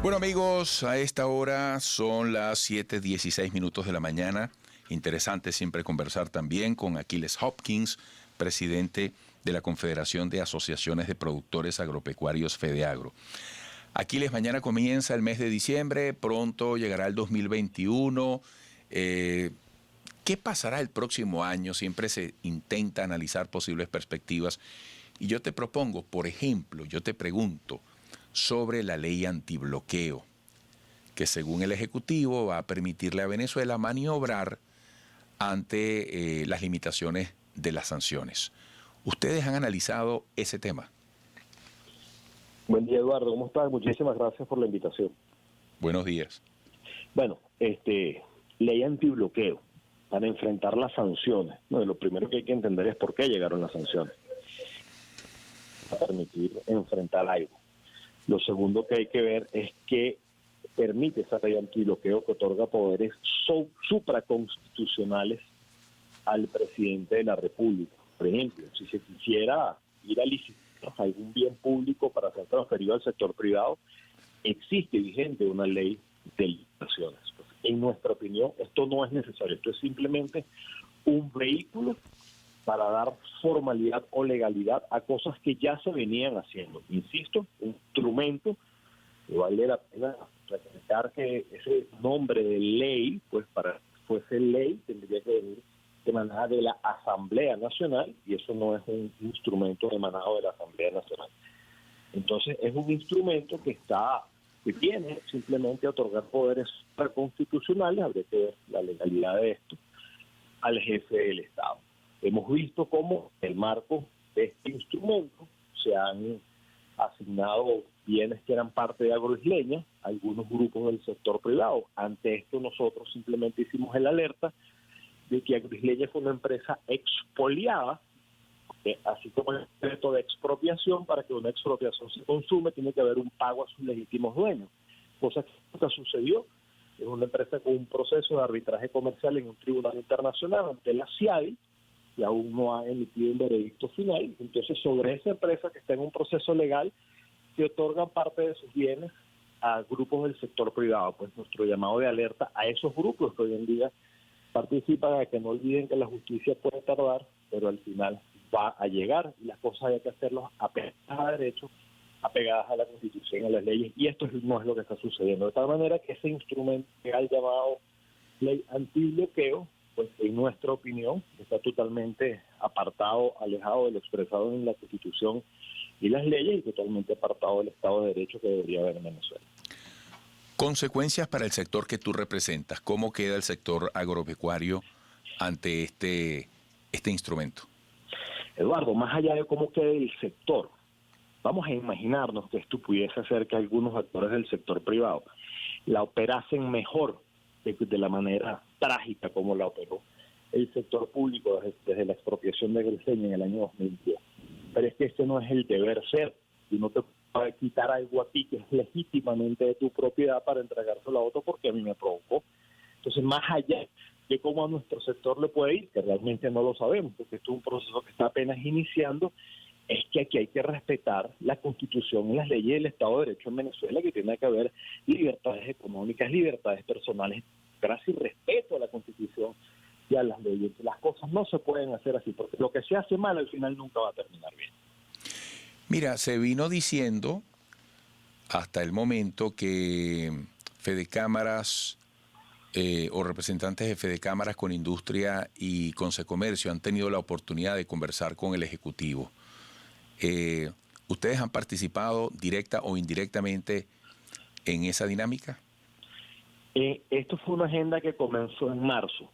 Bueno amigos, a esta hora son las 7:16 de la mañana. Interesante siempre conversar también con Aquiles Hopkins, presidente de la Confederación de Asociaciones de Productores Agropecuarios FEDEAGRO. Aquiles, mañana comienza el mes de diciembre, pronto llegará el 2021. ¿Qué pasará el próximo año? Siempre se intenta analizar posibles perspectivas. Y yo te propongo, por ejemplo, yo te pregunto sobre la ley antibloqueo, que según el Ejecutivo va a permitirle a Venezuela maniobrar ante las limitaciones de las sanciones. ¿Ustedes han analizado ese tema? Buen día, Eduardo. ¿Cómo estás? Muchísimas gracias por la invitación. Buenos días. Bueno, ley antibloqueo para enfrentar las sanciones. No, lo primero que hay que entender es por qué llegaron las sanciones. Para permitir enfrentar algo. Lo segundo que hay que ver es que permite esa ley antibloqueo que otorga poderes supraconstitucionales al presidente de la República. Por ejemplo, si se quisiera ir a licitar algún bien público para ser transferido al sector privado, existe vigente una ley de licitaciones. En nuestra opinión, esto no es necesario. Esto es simplemente un vehículo para dar formalidad o legalidad a cosas que ya se venían haciendo. Insisto, un instrumento que vale la pena recalcar que ese nombre de ley, pues para que fuese ley, tendría que venir emanada de la Asamblea Nacional, y eso no es un instrumento emanado de la Asamblea Nacional. Entonces, es un instrumento que viene simplemente a otorgar poderes constitucionales, habría que ver la legalidad de esto, al jefe del Estado. Hemos visto cómo en el marco de este instrumento se han asignado bienes que eran parte de Agroisleña a algunos grupos del sector privado. Ante esto nosotros simplemente hicimos el alerta de que Agroisleña fue una empresa expoliada, así como el decreto de expropiación. Para que una expropiación se consume tiene que haber un pago a sus legítimos dueños, cosa que nunca sucedió. Es una empresa con un proceso de arbitraje comercial en un tribunal internacional ante la CIADI, y aún no ha emitido un veredicto final. Entonces, sobre esa empresa que está en un proceso legal, se otorgan parte de sus bienes a grupos del sector privado. Pues nuestro llamado de alerta a esos grupos que hoy en día participan, a que no olviden que la justicia puede tardar, pero al final va a llegar, y las cosas hay que hacerlas apegadas a derechos, apegadas a la Constitución y a las leyes, y esto no es lo que está sucediendo. De tal manera que ese instrumento legal llamado ley antibloqueo, pues en nuestra opinión está totalmente apartado, alejado de lo expresado en la Constitución y las leyes, y totalmente apartado del Estado de Derecho que debería haber en Venezuela. Consecuencias para el sector que tú representas. ¿Cómo queda el sector agropecuario ante este instrumento? Eduardo, más allá de cómo quede el sector, vamos a imaginarnos que esto pudiese hacer que algunos actores del sector privado la operasen mejor de la manera trágica como la operó el sector público desde la expropiación de Agroisleña en el año 2010. Pero es que este no es el deber ser, y no te puede quitar algo a ti que es legítimamente de tu propiedad para entregárselo a otro porque a mí me provocó. Entonces, más allá de cómo a nuestro sector le puede ir, que realmente no lo sabemos, porque esto es un proceso que está apenas iniciando, es que aquí hay que respetar la Constitución y las leyes del Estado de Derecho en Venezuela, que tiene que haber libertades económicas, libertades personales, gracias y respeto a la Constitución y a las leyes. Las cosas no se pueden hacer así, porque lo que se hace mal al final nunca va a terminar bien. Mira, se vino diciendo hasta el momento que Fedecámaras o representantes de Fedecámaras con Industria y con Secomercio han tenido la oportunidad de conversar con el Ejecutivo. ¿Ustedes han participado directa o indirectamente en esa dinámica? Esto fue una agenda que comenzó en marzo.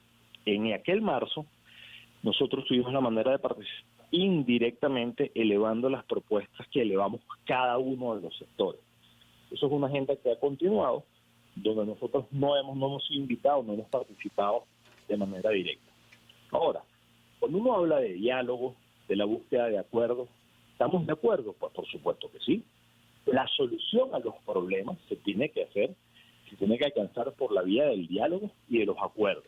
En aquel marzo nosotros tuvimos la manera de participar indirectamente, elevando las propuestas que elevamos cada uno de los sectores. Eso es una agenda que ha continuado, donde nosotros no hemos invitado, no hemos participado de manera directa. Ahora, cuando uno habla de diálogo, de la búsqueda de acuerdos, ¿estamos de acuerdo? Pues por supuesto que sí. La solución a los problemas se tiene que alcanzar por la vía del diálogo y de los acuerdos.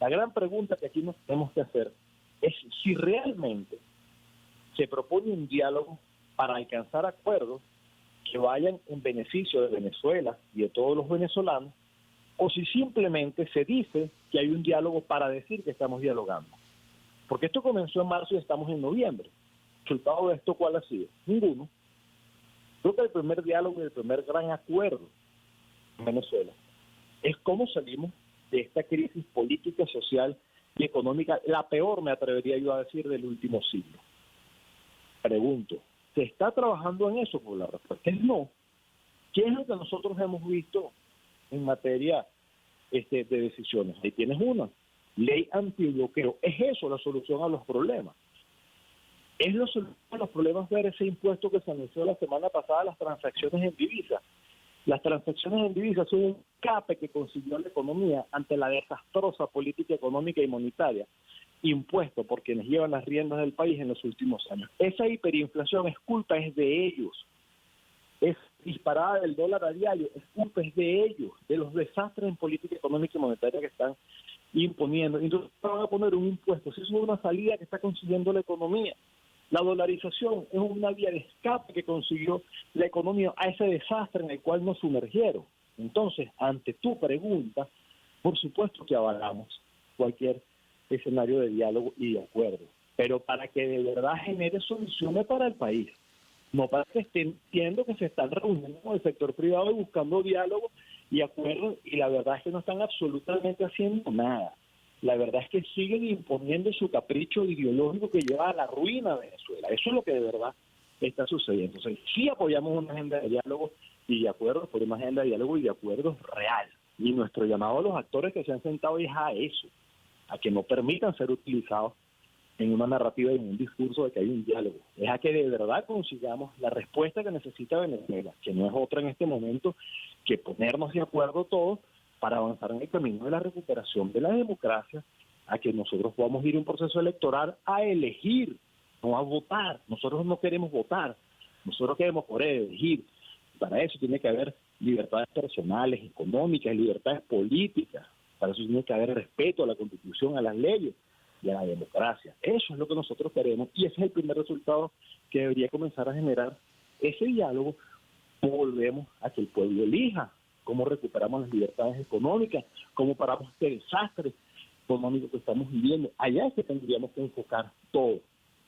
La gran pregunta que aquí nos tenemos que hacer es si realmente se propone un diálogo para alcanzar acuerdos, que vayan en beneficio de Venezuela y de todos los venezolanos, o si simplemente se dice que hay un diálogo para decir que estamos dialogando. Porque esto comenzó en marzo y estamos en noviembre. ¿El resultado de esto cuál ha sido? Ninguno. Creo que el primer diálogo y el primer gran acuerdo en Venezuela es cómo salimos de esta crisis política, social y económica, la peor, me atrevería yo a decir, del último siglo. Pregunto, ¿se está trabajando en eso? Pues la respuesta es no. ¿Qué es lo que nosotros hemos visto en materia de decisiones? Ahí tienes una, ley antibloqueo. ¿Es eso la solución a los problemas? ¿Es la solución a los problemas ver ese impuesto que se anunció la semana pasada a las transacciones en divisas? Las transacciones en divisas son un escape que consiguió la economía ante la desastrosa política económica y monetaria impuesto por quienes llevan las riendas del país en los últimos años. Esa hiperinflación es de ellos. Es disparada del dólar a diario, es de ellos, de los desastres en política económica y monetaria que están imponiendo. Entonces van a poner un impuesto. Si eso es una salida que está consiguiendo la economía. La dolarización es una vía de escape que consiguió la economía a ese desastre en el cual nos sumergieron. Entonces, ante tu pregunta, por supuesto que avalamos cualquier escenario de diálogo y de acuerdo, pero para que de verdad genere soluciones para el país, no para que estén viendo que se están reuniendo con el sector privado y buscando diálogo y acuerdos, y la verdad es que no están absolutamente haciendo nada. La verdad es que siguen imponiendo su capricho ideológico que lleva a la ruina de Venezuela. Eso es lo que de verdad está sucediendo. Entonces, sí apoyamos una agenda de diálogo y de acuerdos, por una agenda de diálogo y de acuerdos real. Y nuestro llamado a los actores que se han sentado es a eso, a que no permitan ser utilizados en una narrativa y en un discurso de que hay un diálogo. Es a que de verdad consigamos la respuesta que necesita Venezuela, que no es otra en este momento que ponernos de acuerdo todos para avanzar en el camino de la recuperación de la democracia, a que nosotros podamos ir a un proceso electoral a elegir, no a votar. Nosotros no queremos votar, nosotros queremos poder elegir. Para eso tiene que haber libertades personales, económicas, libertades políticas. Para eso tiene que haber respeto a la Constitución, a las leyes y a la democracia. Eso es lo que nosotros queremos y ese es el primer resultado que debería comenzar a generar ese diálogo. Volvemos a que el pueblo elija cómo recuperamos las libertades económicas, cómo paramos este desastre económico que estamos viviendo. Allá es que tendríamos que enfocar todo,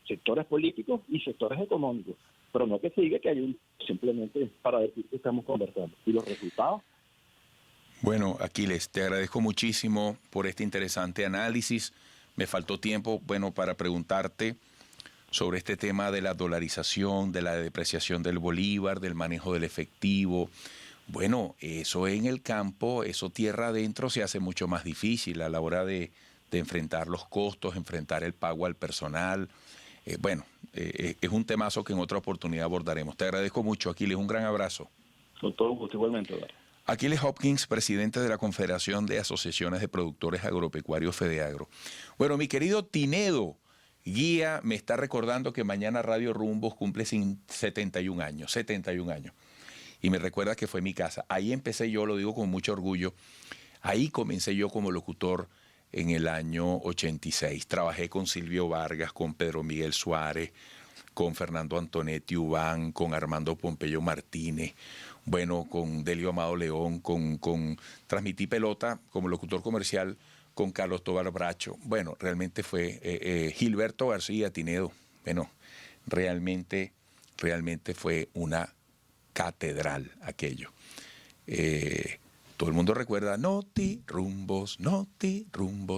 sectores políticos y sectores económicos, pero no que se diga que hay simplemente para decir que estamos conversando. ¿Y los resultados? Bueno, Aquiles, te agradezco muchísimo por este interesante análisis. Me faltó tiempo, para preguntarte sobre este tema de la dolarización, de la depreciación del bolívar, del manejo del efectivo. Bueno, eso en el campo, eso tierra adentro se hace mucho más difícil a la hora de enfrentar los costos, enfrentar el pago al personal. Es un temazo que en otra oportunidad abordaremos. Te agradezco mucho, Aquiles, un gran abrazo. Con todo gusto, igualmente, Eduardo. Aquiles Hopkins, presidente de la Confederación de Asociaciones de Productores Agropecuarios FEDEAGRO. Bueno, mi querido Tinedo, guía, me está recordando que mañana Radio Rumbos cumple 71 años. Y me recuerda que fue mi casa. Ahí empecé yo, lo digo con mucho orgullo, ahí comencé yo como locutor en el año 86. Trabajé con Silvio Vargas, con Pedro Miguel Suárez, con Fernando Antonetti Ubán, con Armando Pompeyo Martínez, con Delio Amado León, transmití pelota como locutor comercial con Carlos Tobar Bracho. Realmente fue Gilberto García Tinedo. Realmente fue una catedral aquello. Todo el mundo recuerda Noti Rumbos,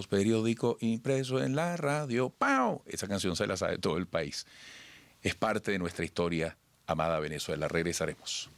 periódico impreso en la radio. ¡Pau! Esa canción se la sabe todo el país. Es parte de nuestra historia, amada Venezuela. Regresaremos.